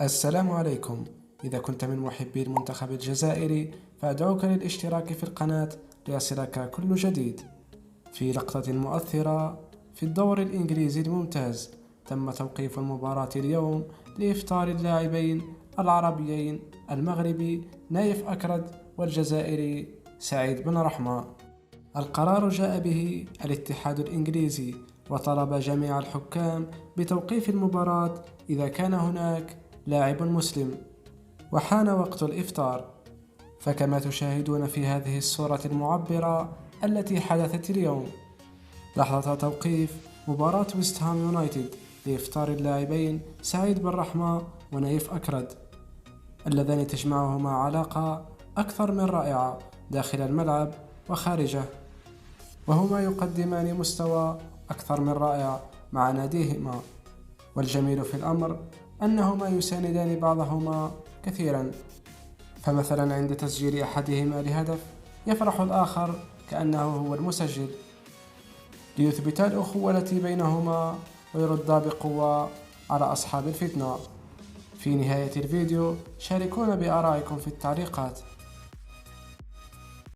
السلام عليكم. إذا كنت من محبي المنتخب الجزائري فأدعوك للاشتراك في القناة ليصلك كل جديد. في لقطة مؤثرة في الدور الإنجليزي الممتاز تم توقيف المباراة اليوم لإفطار اللاعبين العربيين المغربي نايف أكرد والجزائري سعيد بن رحمة. القرار جاء به الاتحاد الإنجليزي وطلب جميع الحكام بتوقيف المباراة إذا كان هناك لاعب مسلم وحان وقت الإفطار. فكما تشاهدون في هذه الصورة المعبرة التي حدثت اليوم، لحظة توقيف مباراة ويست هام يونايتد لإفطار اللاعبين سعيد بن رحمة ونايف أكرد، اللذان تجمعهما علاقة أكثر من رائعة داخل الملعب وخارجه، وهما يقدمان مستوى أكثر من رائع مع ناديهما. والجميل في الأمر أنهما يساندان بعضهما كثيرا، فمثلا عند تسجيل أحدهما لهدف يفرح الآخر كأنه هو المسجل، ليثبتا الأخوة التي بينهما ويردا بقوة على أصحاب الفتنة. في نهاية الفيديو شاركونا بآرائكم في التعليقات.